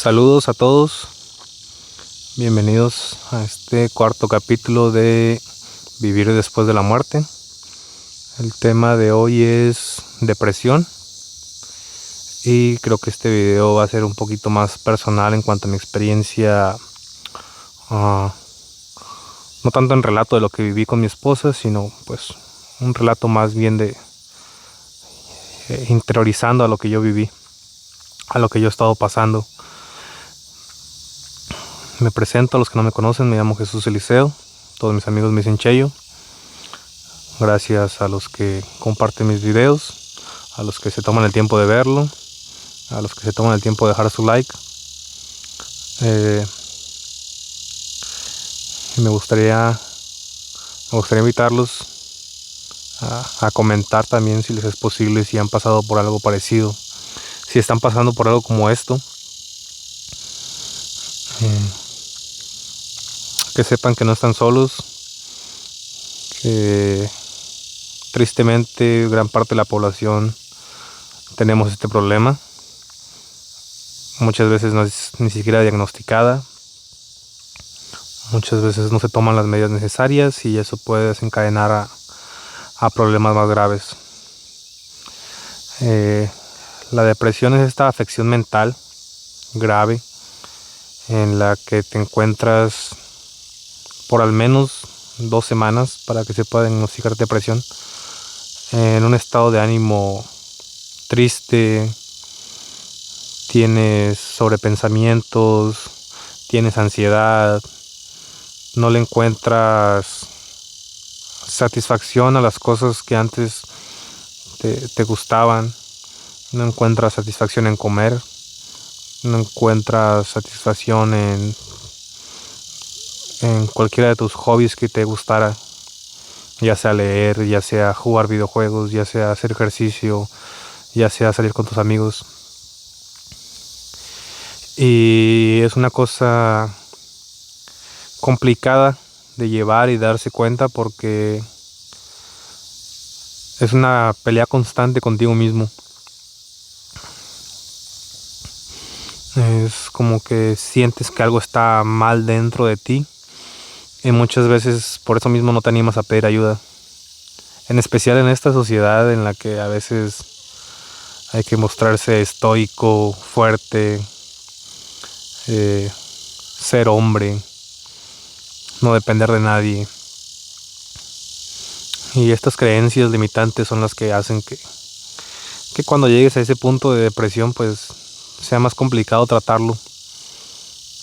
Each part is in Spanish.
Saludos a todos, bienvenidos a este cuarto capítulo de Vivir después de la muerte. El tema de hoy es depresión y creo que este video va a ser un poquito más personal en cuanto a mi experiencia, no tanto en relato de lo que viví con mi esposa, sino pues un relato más bien de interiorizando a lo que yo viví, a lo que yo he estado pasando. Me presento a los que no me conocen, me llamo Jesús Eliseo, todos mis amigos me dicen Cheyo. Gracias a los que comparten mis videos, a los que se toman el tiempo de verlo, a los que se toman el tiempo de dejar su like. Me gustaría invitarlos a comentar también si les es posible, si han pasado por algo parecido, si están pasando por algo como esto. Que sepan que no están solos, que tristemente gran parte de la población tenemos este problema. Muchas veces no es ni siquiera diagnosticada, muchas veces no se toman las medidas necesarias y eso puede desencadenar a problemas más graves. La depresión es esta afección mental grave en la que te encuentras por al menos 2 semanas, para que se pueda diagnosticar depresión, en un estado de ánimo triste, tienes sobrepensamientos, tienes ansiedad, no le encuentras satisfacción a las cosas que antes te gustaban, no encuentras satisfacción en comer, no encuentras satisfacción en cualquiera de tus hobbies que te gustara, ya sea leer, ya sea jugar videojuegos, ya sea hacer ejercicio, ya sea salir con tus amigos. Y es una cosa complicada de llevar y darse cuenta porque es una pelea constante contigo mismo. Es como que sientes que algo está mal dentro de ti y muchas veces por eso mismo no te animas a pedir ayuda. En especial en esta sociedad en la que a veces hay que mostrarse estoico, fuerte, ser hombre, no depender de nadie. Y estas creencias limitantes son las que hacen que cuando llegues a ese punto de depresión pues sea más complicado tratarlo.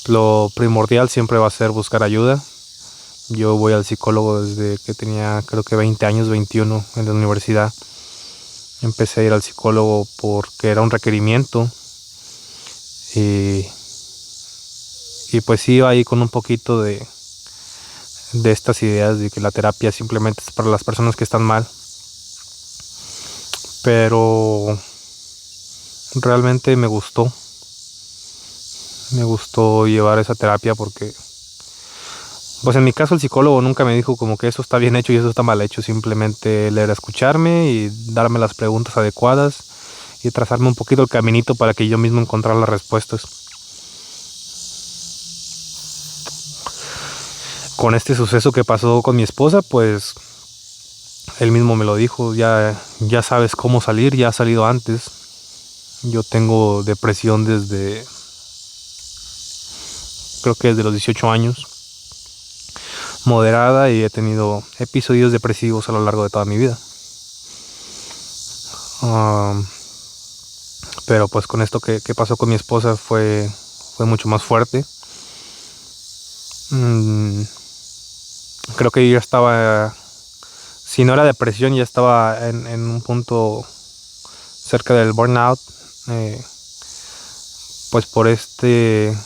Lo primordial siempre va a ser buscar ayuda. Yo voy al psicólogo desde que tenía creo que 20 años, 21 en la universidad. Empecé a ir al psicólogo porque era un requerimiento y pues iba ahí con un poquito de estas ideas de que la terapia simplemente es para las personas que están mal, pero realmente me gustó llevar esa terapia porque pues en mi caso el psicólogo nunca me dijo como que eso está bien hecho y eso está mal hecho, simplemente él era escucharme y darme las preguntas adecuadas y trazarme un poquito el caminito para que yo mismo encontrara las respuestas. Con este suceso que pasó con mi esposa, pues él mismo me lo dijo, ya sabes cómo salir, ya has salido antes. Yo tengo depresión creo que desde los 18 años, moderada, y he tenido episodios depresivos a lo largo de toda mi vida. Pero pues con esto que pasó con mi esposa fue mucho más fuerte. Creo que yo ya estaba, si no era depresión, ya estaba en un punto cerca del burnout, pues por este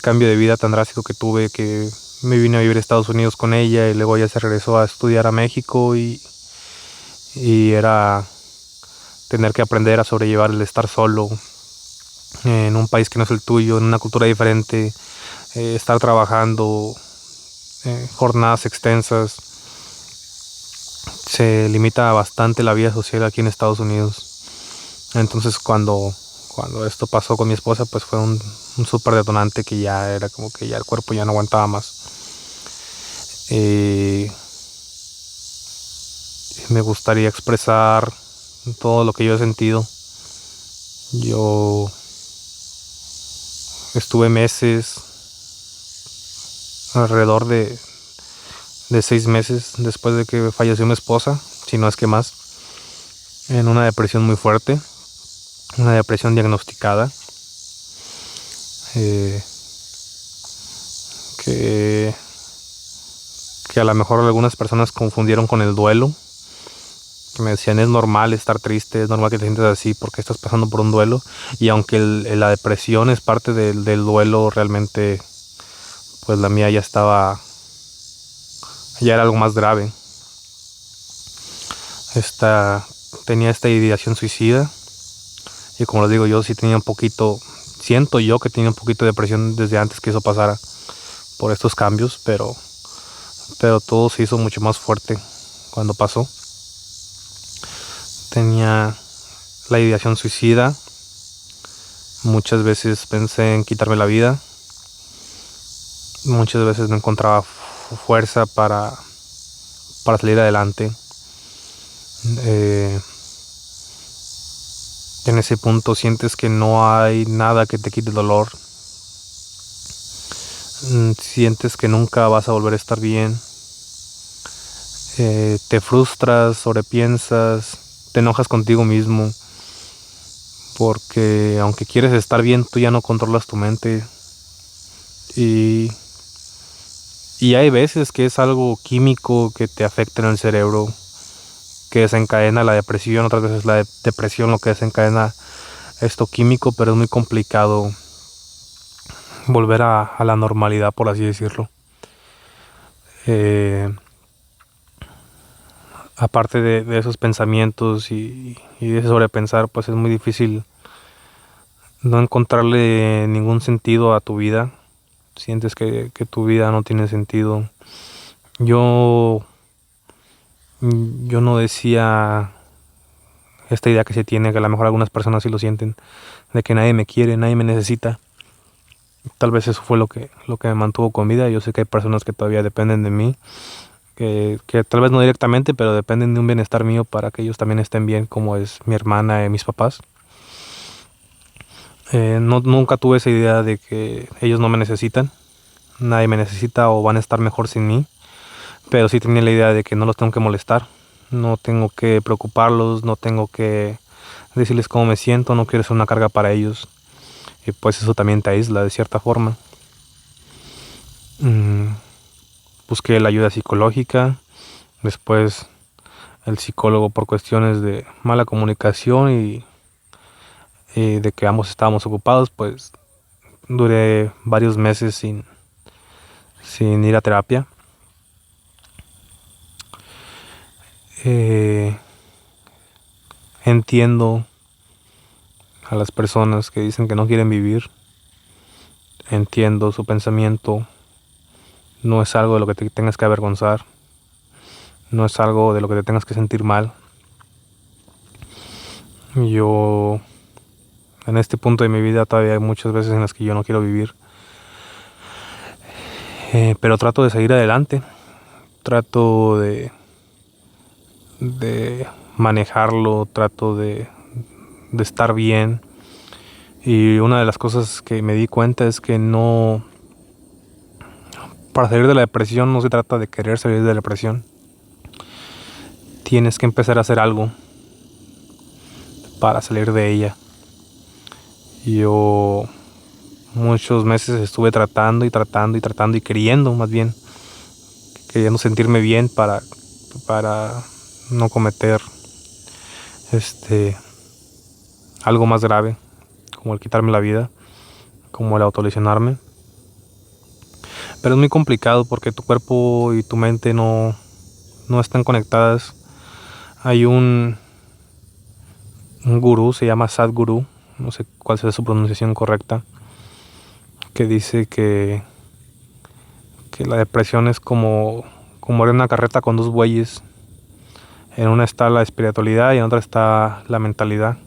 cambio de vida tan drástico que tuve, que me vine a vivir a Estados Unidos con ella y luego ella se regresó a estudiar a México y era tener que aprender a sobrellevar el estar solo en un país que no es el tuyo, en una cultura diferente, estar trabajando, jornadas extensas. Se limita bastante la vida social aquí en Estados Unidos. Entonces cuando Cuando esto pasó con mi esposa, pues fue un súper detonante que ya era como que ya el cuerpo ya no aguantaba más. Me gustaría expresar todo lo que yo he sentido. Yo estuve meses, alrededor de 6 meses después de que falleció mi esposa, si no es que más, en una depresión muy fuerte, una depresión diagnosticada, que a lo mejor algunas personas confundieron con el duelo, que me decían es normal estar triste, es normal que te sientas así porque estás pasando por un duelo, y aunque la depresión es parte del duelo, realmente pues la mía ya era algo más grave. Tenía esta ideación suicida, y como les digo, yo sí tenía siento yo que tenía un poquito de depresión desde antes que eso pasara por estos cambios, pero todo se hizo mucho más fuerte cuando pasó. Tenía la ideación suicida, muchas veces pensé en quitarme la vida, muchas veces no encontraba fuerza para salir adelante. En ese punto sientes que no hay nada que te quite el dolor, sientes que nunca vas a volver a estar bien, te frustras, sobrepiensas, te enojas contigo mismo, porque aunque quieres estar bien, tú ya no controlas tu mente, y hay veces que es algo químico que te afecta en el cerebro, que desencadena la depresión, otras veces la depresión lo que desencadena esto químico, pero es muy complicado volver a la normalidad, por así decirlo. Aparte de esos pensamientos y de ese sobrepensar, pues es muy difícil no encontrarle ningún sentido a tu vida. Sientes que tu vida no tiene sentido. Yo no decía esta idea que se tiene, que a lo mejor algunas personas sí lo sienten, de que nadie me quiere, nadie me necesita. Tal vez eso fue lo que me mantuvo con vida. Yo sé que hay personas que todavía dependen de mí, que tal vez no directamente, pero dependen de un bienestar mío para que ellos también estén bien, como es mi hermana y mis papás. Nunca tuve esa idea de que ellos no me necesitan, nadie me necesita o van a estar mejor sin mí, pero sí tenía la idea de que no los tengo que molestar, no tengo que preocuparlos, no tengo que decirles cómo me siento, no quiero ser una carga para ellos, y pues eso también te aísla de cierta forma. Busqué la ayuda psicológica, después el psicólogo por cuestiones de mala comunicación y de que ambos estábamos ocupados, pues duré varios meses sin ir a terapia. Entiendo a las personas que dicen que no quieren vivir, entiendo su pensamiento, no es algo de lo que te tengas que avergonzar, no es algo de lo que te tengas que sentir mal. Yo, en este punto de mi vida, todavía hay muchas veces en las que yo no quiero vivir, pero trato de seguir adelante, trato de manejarlo, trato de estar bien. Y una de las cosas que me di cuenta es que para salir de la depresión no se trata de querer salir de la depresión. Tienes que empezar a hacer algo para salir de ella. Yo muchos meses estuve tratando y queriendo, más bien, queriendo sentirme bien para no cometer algo más grave, como el quitarme la vida, como el autolesionarme. Pero es muy complicado porque tu cuerpo y tu mente no están conectadas. Hay un gurú, se llama Sadhguru, no sé cuál sea su pronunciación correcta, que dice que la depresión es como ir en una carreta con dos bueyes. En una está la espiritualidad y en otra está la mentalidad.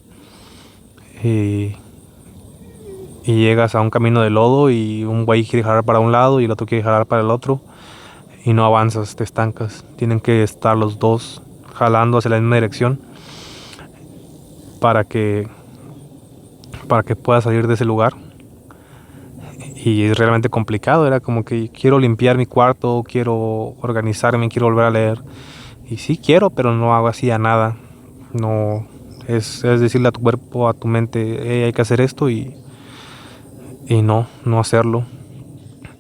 Y y llegas a un camino de lodo y un güey quiere jalar para un lado y el otro quiere jalar para el otro y no avanzas, te estancas. Tienen que estar los dos jalando hacia la misma dirección para que puedas salir de ese lugar. Y es realmente complicado, era como que quiero limpiar mi cuarto, quiero organizarme, quiero volver a leer. Y sí quiero, pero no hago así a nada. No, es decirle a tu cuerpo, a tu mente, hey, hay que hacer esto y no hacerlo.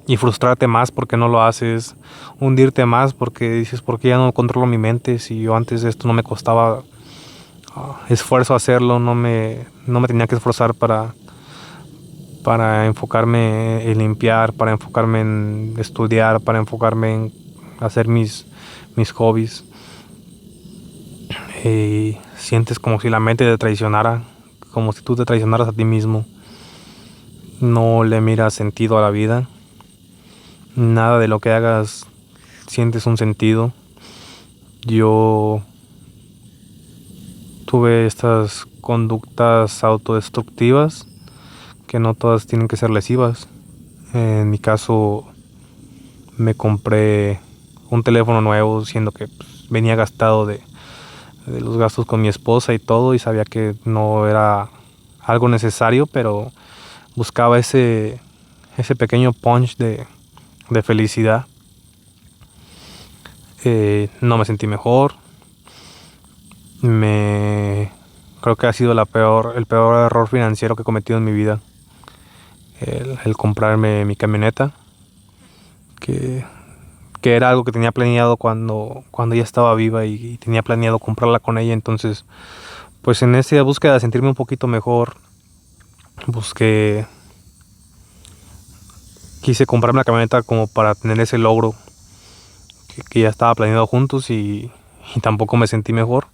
Y frustrarte más porque no lo haces, hundirte más porque dices, ¿por qué ya no controlo mi mente? Si yo antes de esto no me costaba esfuerzo hacerlo, no me tenía que esforzar para enfocarme en limpiar, para enfocarme en estudiar, para enfocarme en hacer mis hobbies. Y sientes como si la mente te traicionara, como si tú te traicionaras a ti mismo. No le miras sentido a la vida. Nada de lo que hagas sientes un sentido. Yo tuve estas conductas autodestructivas que no todas tienen que ser lesivas. En mi caso me compré un teléfono nuevo, siendo que venía gastado de los gastos con mi esposa y todo, y sabía que no era algo necesario, pero buscaba ese pequeño punch de felicidad. No me sentí mejor. Creo que ha sido el peor error financiero que he cometido en mi vida. El comprarme mi camioneta, que era algo que tenía planeado cuando ella estaba viva y tenía planeado comprarla con ella. Entonces, pues en esa búsqueda de sentirme un poquito mejor, quise comprarme la camioneta como para tener ese logro que ya estaba planeado juntos y tampoco me sentí mejor.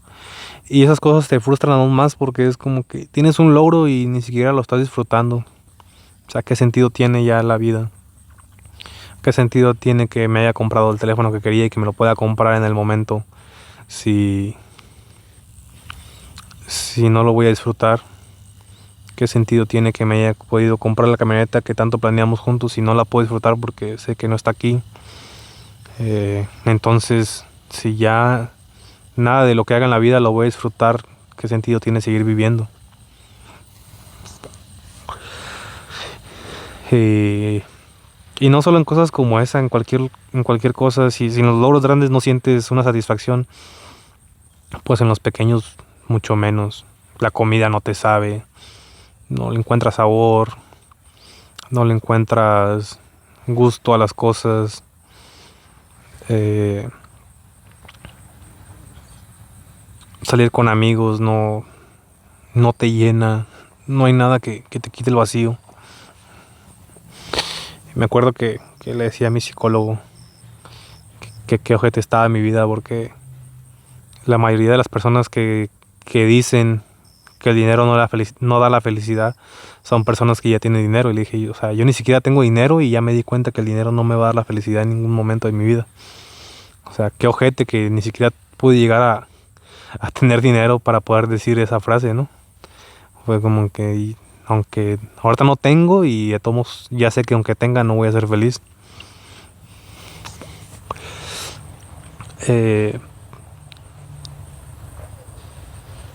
Y esas cosas te frustran aún más porque es como que tienes un logro y ni siquiera lo estás disfrutando. O sea, ¿qué sentido tiene ya la vida? ¿Qué sentido tiene que me haya comprado el teléfono que quería y que me lo pueda comprar en el momento si no lo voy a disfrutar? ¿Qué sentido tiene que me haya podido comprar la camioneta que tanto planeamos juntos si no la puedo disfrutar porque sé que no está aquí? Entonces, si ya nada de lo que haga en la vida lo voy a disfrutar, ¿qué sentido tiene seguir viviendo? Y no solo en cosas como esa, en cualquier cosa. Si en los logros grandes no sientes una satisfacción, pues en los pequeños mucho menos. La comida no te sabe, no le encuentras sabor, no le encuentras gusto a las cosas. Salir con amigos no te llena, no hay nada que te quite el vacío. Me acuerdo que le decía a mi psicólogo que ojete estaba en mi vida, porque la mayoría de las personas que dicen que el dinero no da la felicidad son personas que ya tienen dinero. Y le dije, o sea, yo ni siquiera tengo dinero y ya me di cuenta que el dinero no me va a dar la felicidad en ningún momento de mi vida. O sea, qué ojete que ni siquiera pude llegar a tener dinero para poder decir esa frase, ¿no? Fue como que, aunque ahorita no tengo y de todos modos ya sé que aunque tenga no voy a ser feliz.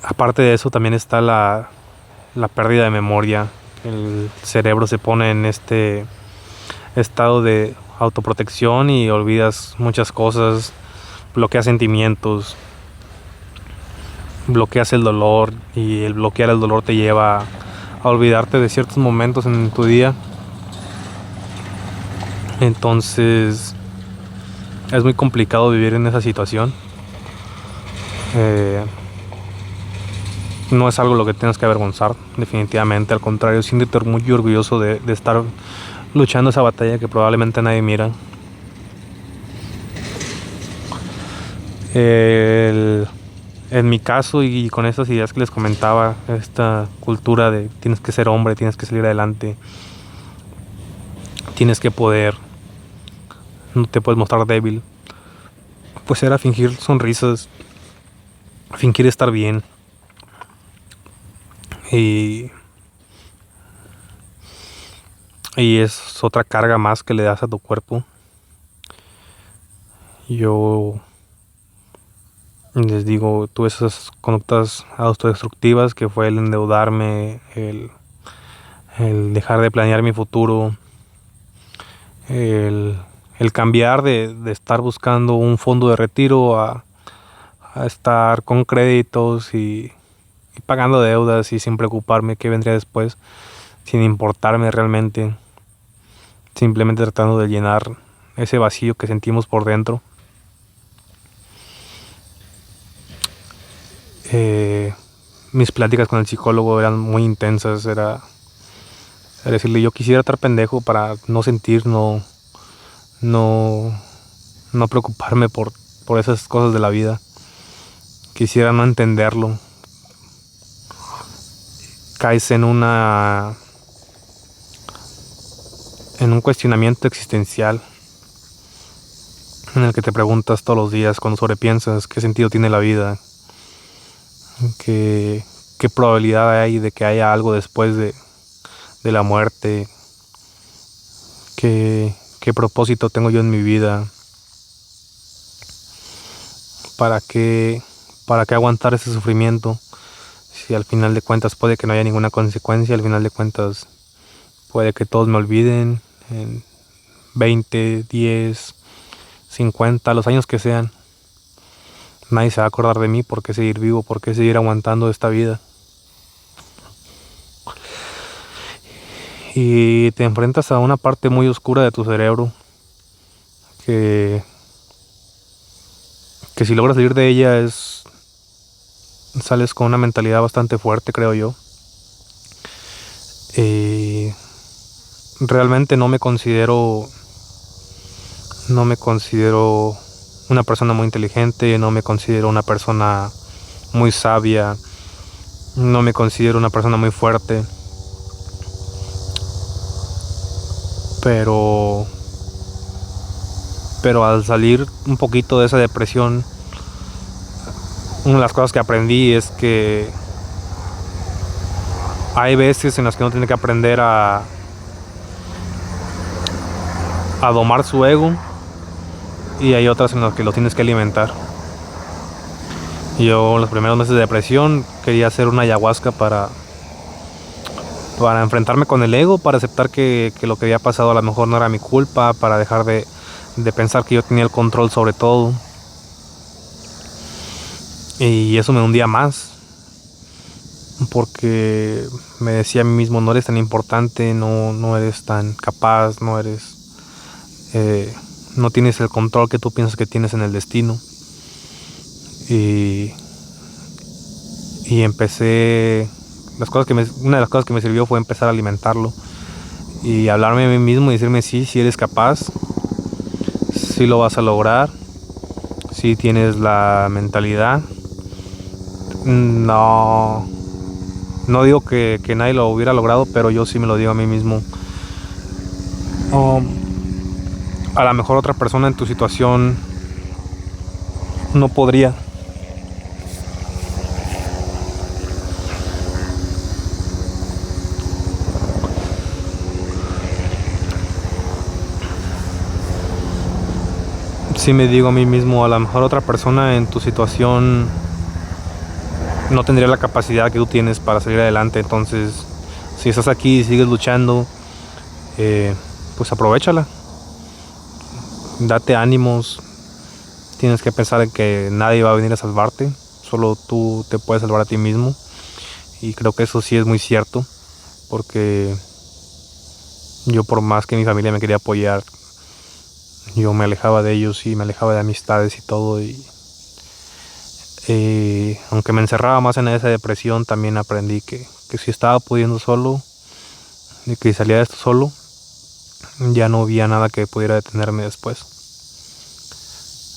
Aparte de eso también está la pérdida de memoria. El cerebro se pone en este estado de autoprotección y olvidas muchas cosas, bloqueas sentimientos, bloqueas el dolor, y el bloquear el dolor te lleva a olvidarte de ciertos momentos en tu día. Entonces es muy complicado vivir en esa situación. No es algo lo que tienes que avergonzar, definitivamente. Al contrario, siéntete muy orgulloso de estar luchando esa batalla que probablemente nadie mira. En mi caso, y con estas ideas que les comentaba, esta cultura de tienes que ser hombre, tienes que salir adelante, tienes que poder, no te puedes mostrar débil, pues era fingir sonrisas, fingir estar bien. Y y es otra carga más que le das a tu cuerpo. Yo les digo, tuve esas conductas autodestructivas, que fue el endeudarme, el dejar de planear mi futuro, el, el cambiar de estar buscando un fondo de retiro a estar con créditos y pagando deudas y sin preocuparme qué vendría después, sin importarme realmente, simplemente tratando de llenar ese vacío que sentimos por dentro. Mis pláticas con el psicólogo eran muy intensas, era decirle, yo quisiera estar pendejo para no sentir, no, no preocuparme por esas cosas de la vida. Quisiera no entenderlo. Caes en un cuestionamiento existencial en el que te preguntas todos los días cuando sobrepiensas qué sentido tiene la vida, qué probabilidad hay de que haya algo después de la muerte, qué propósito tengo yo en mi vida, para qué aguantar ese sufrimiento, si al final de cuentas puede que no haya ninguna consecuencia, al final de cuentas puede que todos me olviden en 20, 10, 50, los años que sean. Nadie se va a acordar de mí. ¿Por qué seguir vivo? ¿Por qué seguir aguantando esta vida? Y te enfrentas a una parte muy oscura de tu cerebro que si logras salir de ella sales con una mentalidad bastante fuerte, creo yo. Realmente no me considero una persona muy inteligente, no me considero una persona muy sabia, no me considero una persona muy fuerte, pero al salir un poquito de esa depresión, una de las cosas que aprendí es que hay veces en las que uno tiene que aprender a domar su ego, y hay otras en las que lo tienes que alimentar. Yo en los primeros meses de depresión quería hacer una ayahuasca para enfrentarme con el ego, para aceptar que lo que había pasado a lo mejor no era mi culpa, para dejar de pensar que yo tenía el control sobre todo. Y eso me hundía más, porque me decía a mí mismo, no eres tan importante, no eres tan capaz, no tienes el control que tú piensas que tienes en el destino. Y empecé, una de las cosas que me sirvió fue empezar a alimentarlo y hablarme a mí mismo y decirme, sí eres capaz, sí lo vas a lograr, sí tienes la mentalidad. No digo que nadie lo hubiera logrado, pero yo sí me lo digo a mí mismo. A lo mejor otra persona en tu situación no podría. Sí me digo a mí mismo, a lo mejor otra persona en tu situación no tendría la capacidad que tú tienes para salir adelante. Entonces, si estás aquí y sigues luchando, pues aprovéchala, date ánimos. Tienes que pensar en que nadie va a venir a salvarte, solo tú te puedes salvar a ti mismo. Y creo que eso sí es muy cierto, porque yo, por más que mi familia me quería apoyar, yo me alejaba de ellos y me alejaba de amistades y todo. Y aunque me encerraba más en esa depresión, también aprendí que si estaba pudiendo solo y que salía de esto solo, ya no había nada que pudiera detenerme después.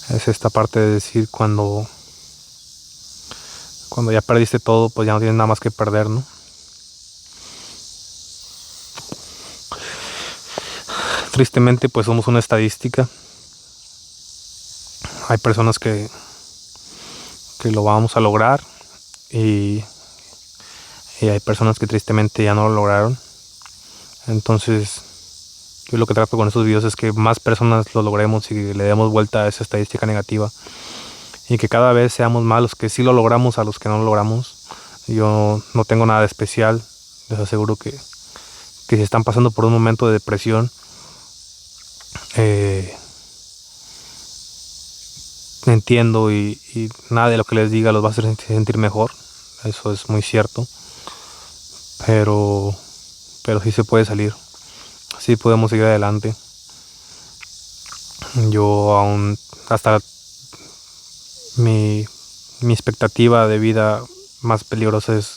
Es esta parte de decir, cuando ya perdiste todo, pues ya no tienes nada más que perder, ¿no? Tristemente, pues somos una estadística. Hay personas que lo vamos a lograr, y hay personas que tristemente ya no lo lograron. Entonces, Yo lo que trato con estos videos es que más personas lo logremos y le demos vuelta a esa estadística negativa. Y que cada vez seamos más los que sí lo logramos a los que no lo logramos. Yo no tengo nada de especial. Les aseguro que si están pasando por un momento de depresión, entiendo y nada de lo que les diga los va a hacer sentir mejor. Eso es muy cierto. Pero sí se puede salir. Sí podemos seguir adelante. Yo aún hasta mi expectativa de vida más peligrosa es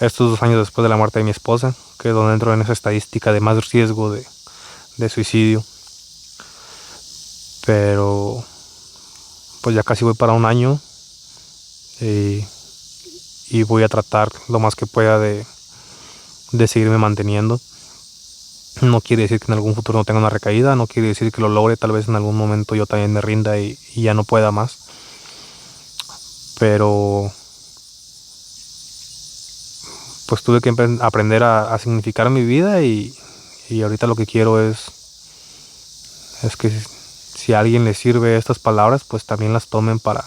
estos 2 años después de la muerte de mi esposa, que es donde entro en esa estadística de más riesgo de suicidio. Pero pues ya casi voy para 1 año y voy a tratar lo más que pueda de seguirme manteniendo. No quiere decir que en algún futuro no tenga una recaída, no quiere decir que lo logre, tal vez en algún momento yo también me rinda y ya no pueda más. Pero pues tuve que aprender a significar mi vida y ahorita lo que quiero es que si a alguien le sirve estas palabras, pues también las tomen para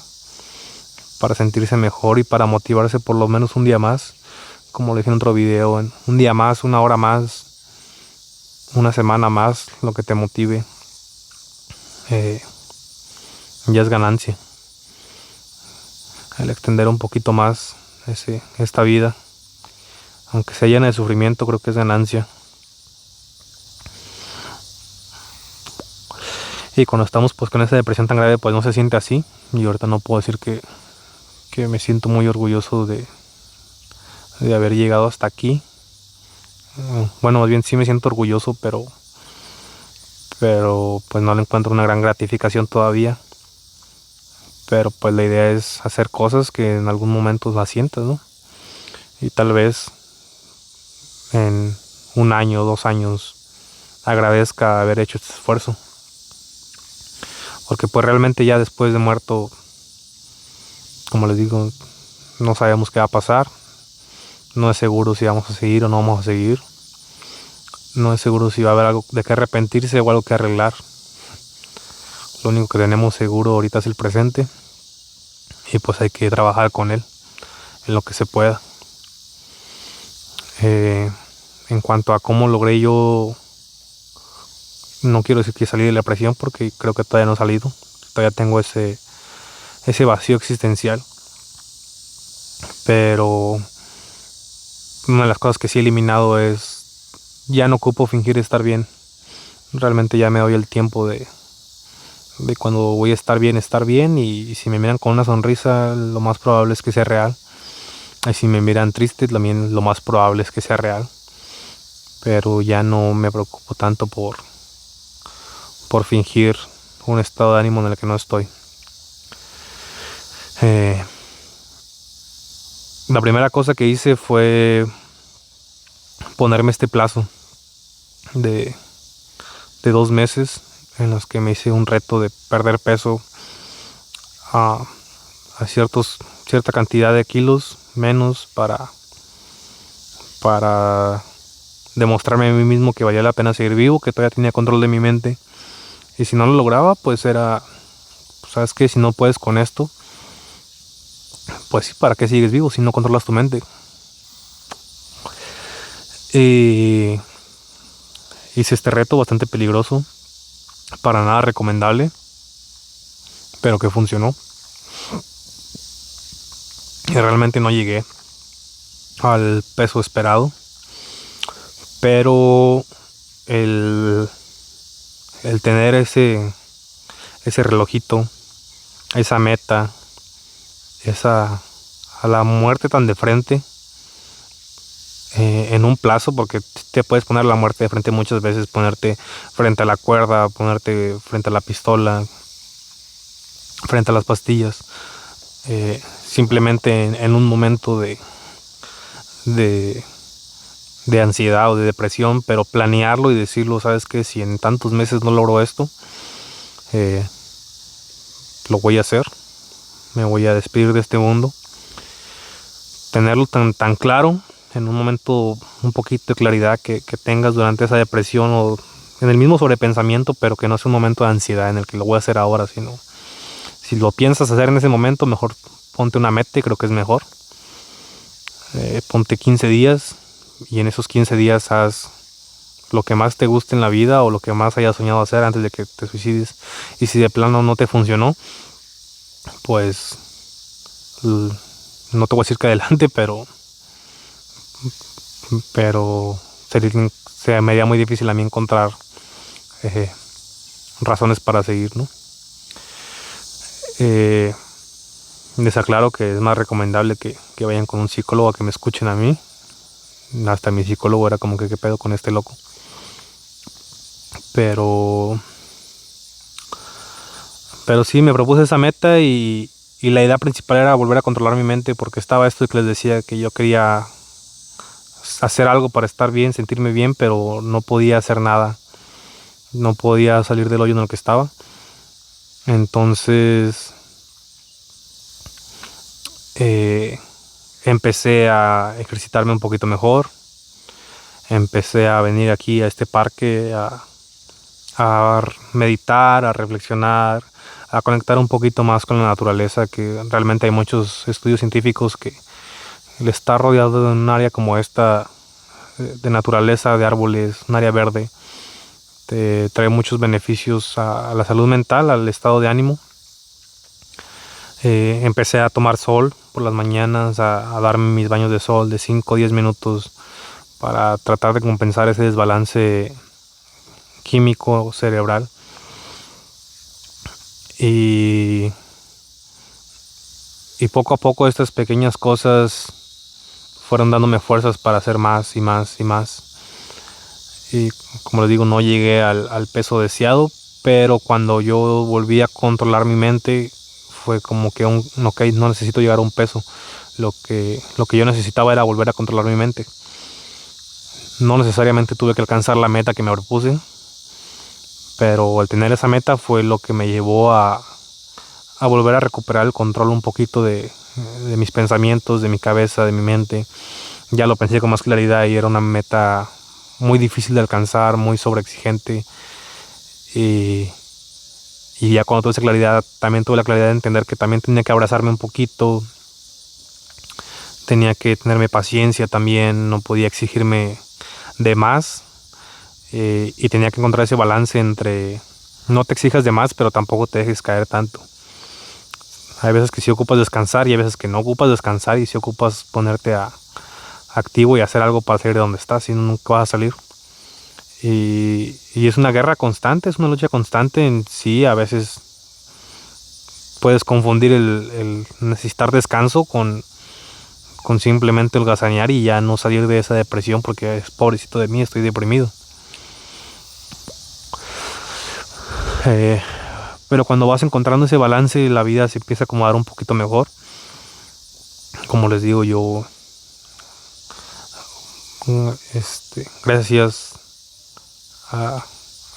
sentirse mejor y para motivarse por lo menos un día más, como le dije en otro video, un día más, 1 hora más, 1 semana más, lo que te motive, ya es ganancia. El extender un poquito más esta vida, aunque sea llena de sufrimiento, creo que es ganancia. Y cuando estamos pues con esa depresión tan grave, pues no se siente así. Y ahorita no puedo decir que me siento muy orgulloso de haber llegado hasta aquí. Bueno, más bien sí me siento orgulloso, pero pues no le encuentro una gran gratificación todavía. Pero pues la idea es hacer cosas que en algún momento las sientas, ¿no? Y tal vez en 1 año, 2 años agradezca haber hecho este esfuerzo. Porque pues realmente ya después de muerto, como les digo, no sabemos qué va a pasar. No es seguro si vamos a seguir o no vamos a seguir. No es seguro si va a haber algo de qué arrepentirse o algo que arreglar. Lo único que tenemos seguro ahorita es el presente. Y pues hay que trabajar con él en lo que se pueda. En cuanto a cómo logré yo, no quiero decir que salí de la depresión porque creo que todavía no he salido. Todavía tengo ese vacío existencial. Pero una de las cosas que sí he eliminado es ya no ocupo fingir estar bien. Realmente ya me doy el tiempo de cuando voy a estar bien, y si me miran con una sonrisa, lo más probable es que sea real. Y si me miran triste, también lo más probable es que sea real. Pero ya no me preocupo tanto por fingir un estado de ánimo en el que no estoy. La primera cosa que hice fue ponerme este plazo de 2 meses en los que me hice un reto de perder peso a cierta cantidad de kilos menos para demostrarme a mí mismo que valía la pena seguir vivo, que todavía tenía control de mi mente. Y si no lo lograba, pues era, ¿sabes qué? Si no puedes con esto, pues sí, ¿para qué sigues vivo si no controlas tu mente? Y hice este reto bastante peligroso, para nada recomendable, pero que funcionó. Y realmente no llegué al peso esperado, pero el tener ese relojito, esa meta, a la muerte tan de frente, en un plazo, porque te puedes poner la muerte de frente muchas veces, ponerte frente a la cuerda, ponerte frente a la pistola, frente a las pastillas, simplemente en un momento de ansiedad o de depresión, pero planearlo y decirlo, sabes que si en tantos meses no logro esto, lo voy a hacer, me voy a despedir de este mundo. Tenerlo tan claro en un momento, un poquito de claridad que tengas durante esa depresión o en el mismo sobrepensamiento, pero que no es un momento de ansiedad en el que lo voy a hacer ahora, sino si lo piensas hacer en ese momento, mejor ponte una meta y creo que es mejor. Ponte 15 días y en esos 15 días haz lo que más te guste en la vida o lo que más hayas soñado hacer antes de que te suicides. Y si de plano no te funcionó, pues no te voy a decir que adelante, pero se me haría muy difícil a mí encontrar eh, razones para seguir, ¿no? Les aclaro que es más recomendable que vayan con un psicólogo a que me escuchen a mí. Hasta mi psicólogo era como que qué pedo con este loco. Pero sí, me propuse esa meta y la idea principal era volver a controlar mi mente, porque estaba esto que les decía, que yo quería hacer algo para estar bien, sentirme bien, pero no podía hacer nada. No podía salir del hoyo en el que estaba. Entonces empecé a ejercitarme un poquito mejor. Empecé a venir aquí a este parque a meditar, a reflexionar, a conectar un poquito más con la naturaleza, que realmente hay muchos estudios científicos que el estar rodeado de un área como esta, de naturaleza, de árboles, un área verde, te trae muchos beneficios a la salud mental, al estado de ánimo. Empecé a tomar sol por las mañanas, a darme mis baños de sol de 5 o 10 minutos para tratar de compensar ese desbalance químico cerebral. Y poco a poco estas pequeñas cosas fueron dándome fuerzas para hacer más y más y más. Y como les digo, no llegué al peso deseado, pero cuando yo volví a controlar mi mente fue como que ok, no necesito llegar a un peso. Lo que yo necesitaba era volver a controlar mi mente. No necesariamente tuve que alcanzar la meta que me propuse, pero al tener esa meta fue lo que me llevó a volver a recuperar el control un poquito de mis pensamientos, de mi cabeza, de mi mente. Ya lo pensé con más claridad y era una meta muy difícil de alcanzar, muy sobreexigente. Y ya cuando tuve esa claridad, también tuve la claridad de entender que también tenía que abrazarme un poquito, tenía que tenerme paciencia también, no podía exigirme de más, y tenía que encontrar ese balance entre no te exijas de más, pero tampoco te dejes caer tanto. Hay veces que sí ocupas descansar y hay veces que no ocupas descansar y sí ocupas ponerte activo y hacer algo para salir de donde estás, si no, nunca vas a salir. Y es una guerra constante, es una lucha constante en sí. A veces puedes confundir el necesitar descanso con simplemente holgazanear y ya no salir de esa depresión, porque es pobrecito de mí, estoy deprimido. Pero cuando vas encontrando ese balance, la vida se empieza a acomodar un poquito mejor. Como les digo, yo gracias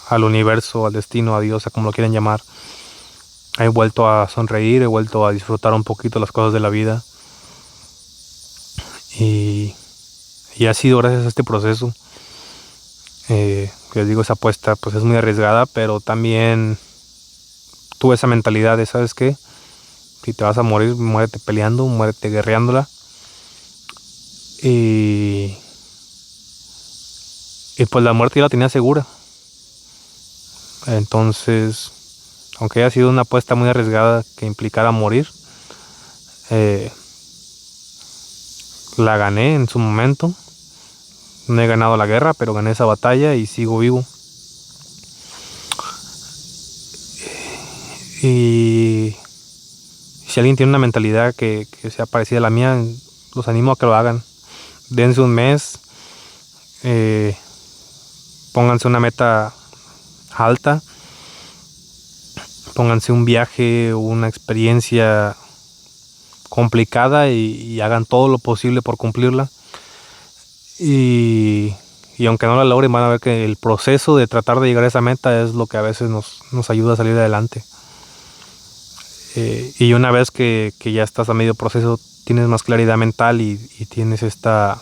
al universo, al destino, a Dios, a como lo quieran llamar, he vuelto a sonreír, he vuelto a disfrutar un poquito las cosas de la vida. Y ha sido gracias a este proceso. Les digo, esa apuesta pues es muy arriesgada, pero también tuve esa mentalidad de, ¿sabes qué? Si te vas a morir, muérete peleando, muérete guerreándola. Y pues la muerte ya la tenía segura. Entonces, aunque haya sido una apuesta muy arriesgada que implicara morir, la gané en su momento. No he ganado la guerra, pero gané esa batalla y sigo vivo. Y si alguien tiene una mentalidad que sea parecida a la mía, los animo a que lo hagan. Dense un mes, pónganse una meta alta, pónganse un viaje, una experiencia complicada y hagan todo lo posible por cumplirla. Y aunque no la logren, van a ver que el proceso de tratar de llegar a esa meta es lo que a veces nos ayuda a salir adelante. Y una vez que ya estás a medio proceso, tienes más claridad mental y tienes esta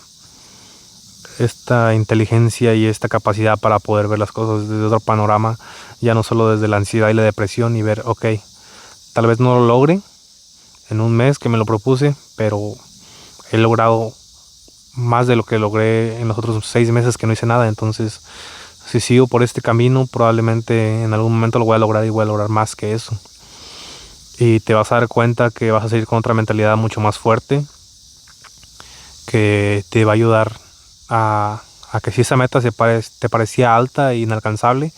esta inteligencia y esta capacidad para poder ver las cosas desde otro panorama, ya no solo desde la ansiedad y la depresión, y ver, ok, tal vez no lo logre en un mes que me lo propuse, pero he logrado más de lo que logré en los otros 6 meses que no hice nada. Entonces, si sigo por este camino, probablemente en algún momento lo voy a lograr, y voy a lograr más que eso. Y te vas a dar cuenta que vas a seguir con otra mentalidad mucho más fuerte, que te va a ayudar a que si esa meta te parecía alta e inalcanzable,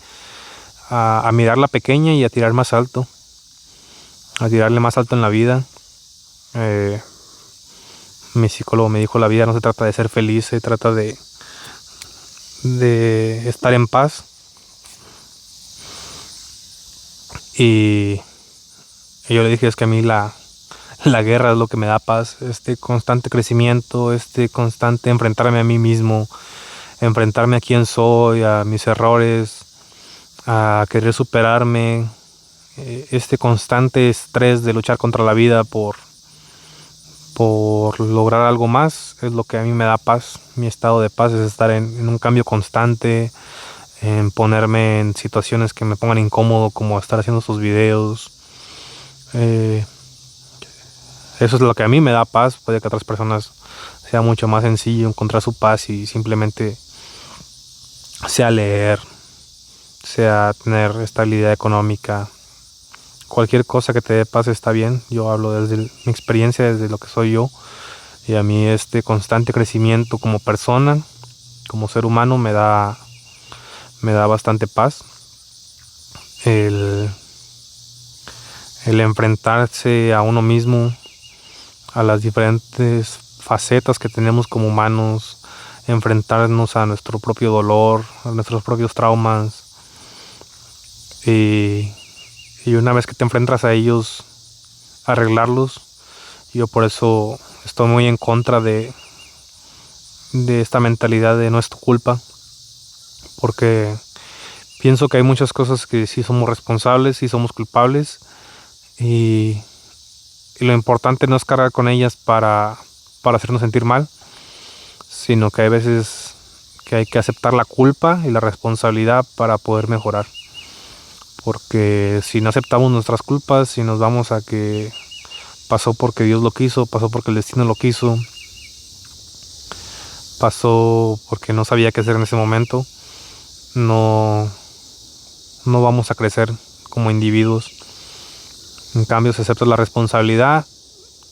a mirarla pequeña y a tirar más alto, a tirarle más alto en la vida. Mi psicólogo me dijo, la vida no se trata de ser feliz, se trata de estar en paz. Y yo le dije, es que a mí la guerra es lo que me da paz, este constante crecimiento, este constante enfrentarme a mí mismo, enfrentarme a quién soy, a mis errores, a querer superarme, este constante estrés de luchar contra la vida por lograr algo más, es lo que a mí me da paz. Mi estado de paz es estar en un cambio constante, en ponerme en situaciones que me pongan incómodo, como estar haciendo estos videos. Eso es lo que a mí me da paz. Puede que a otras personas sea mucho más sencillo encontrar su paz y simplemente sea leer, sea tener estabilidad económica. Cualquier cosa que te dé paz está bien. Yo hablo desde mi experiencia, desde lo que soy yo. Y a mí este constante crecimiento como persona, como ser humano, me da bastante paz. El enfrentarse a uno mismo, a las diferentes facetas que tenemos como humanos, enfrentarnos a nuestro propio dolor, a nuestros propios traumas. Y una vez que te enfrentas a ellos, arreglarlos. Yo por eso estoy muy en contra de esta mentalidad de no es tu culpa, porque pienso que hay muchas cosas que sí somos responsables, sí somos culpables, y lo importante no es cargar con ellas para hacernos sentir mal, sino que hay veces que hay que aceptar la culpa y la responsabilidad para poder mejorar. Porque si no aceptamos nuestras culpas, si nos vamos a que pasó porque Dios lo quiso, pasó porque el destino lo quiso, pasó porque no sabía qué hacer en ese momento, no vamos a crecer como individuos. En cambio, si aceptas la responsabilidad,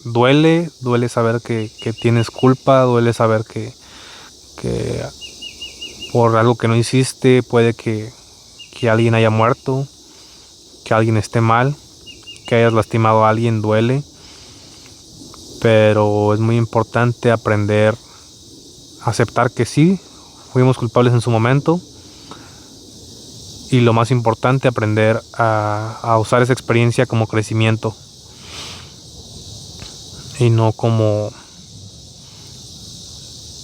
duele saber que tienes culpa, duele saber que por algo que no hiciste puede que alguien haya muerto, que alguien esté mal, que hayas lastimado a alguien, duele. Pero es muy importante aprender a aceptar que sí, fuimos culpables en su momento. Y lo más importante, aprender a usar esa experiencia como crecimiento. Y no como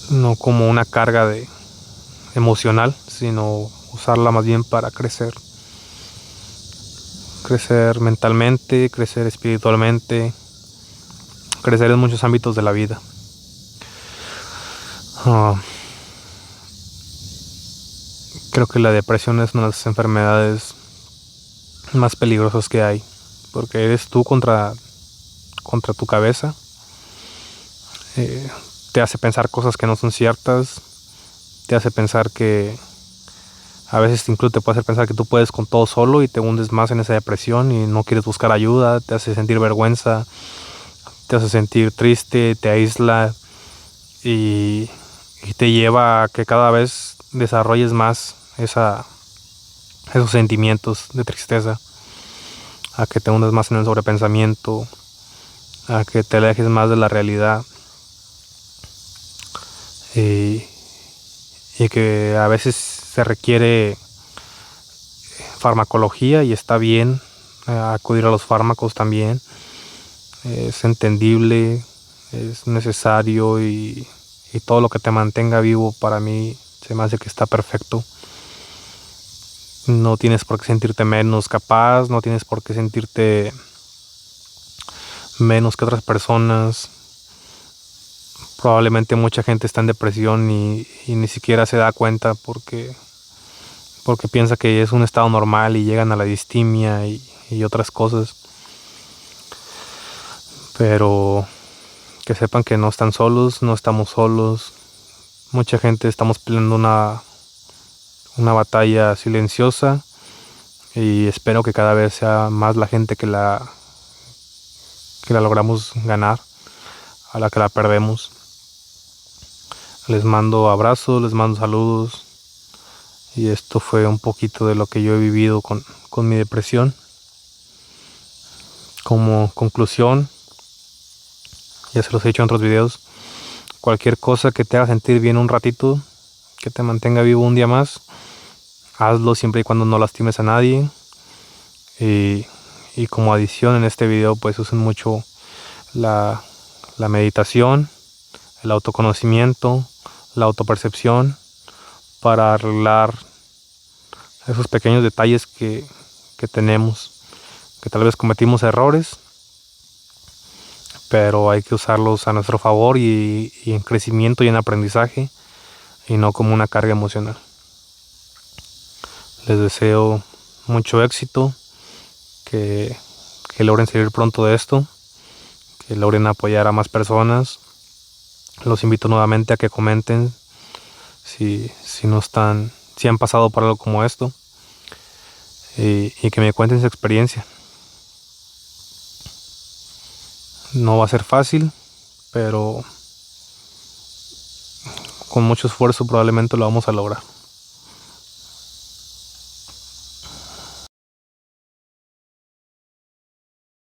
una carga emocional, sino usarla más bien para crecer. Crecer mentalmente, crecer espiritualmente, crecer en muchos ámbitos de la vida. Creo que la depresión es una de las enfermedades más peligrosas que hay, porque eres tú contra tu cabeza. Te hace pensar cosas que no son ciertas, te hace pensar que a veces incluso te puede hacer pensar que tú puedes con todo solo, y te hundes más en esa depresión y no quieres buscar ayuda. Te hace sentir vergüenza, te hace sentir triste, te aísla y te lleva a que cada vez desarrolles más esos sentimientos de tristeza, a que te hundas más en el sobrepensamiento, a que te alejes más de la realidad, y que a veces se requiere farmacología, y está bien acudir a los fármacos también. Es entendible, es necesario, y todo lo que te mantenga vivo, para mí se me hace que está perfecto. No tienes por qué sentirte menos capaz, no tienes por qué sentirte menos que otras personas Probablemente mucha gente está en depresión y ni siquiera se da cuenta porque piensa que es un estado normal y llegan a la distimia y otras cosas. Pero que sepan que no están solos, no estamos solos. Mucha gente estamos peleando una batalla silenciosa y espero que cada vez sea más la gente que la logramos ganar a la que la perdemos. Les mando abrazos, les mando saludos y esto fue un poquito de lo que yo he vivido con mi depresión. Como conclusión, ya se los he dicho en otros videos, cualquier cosa que te haga sentir bien un ratito, que te mantenga vivo un día más, hazlo siempre y cuando no lastimes a nadie. Y como adición en este video pues usen mucho la meditación, el autoconocimiento, la autopercepción para arreglar esos pequeños detalles que tenemos, que tal vez cometimos errores, pero hay que usarlos a nuestro favor y en crecimiento y en aprendizaje y no como una carga emocional. Les deseo mucho éxito, que logren salir pronto de esto, que logren apoyar a más personas. Los invito nuevamente a que comenten si han pasado por algo como esto y que me cuenten su experiencia. No va a ser fácil, pero con mucho esfuerzo probablemente lo vamos a lograr.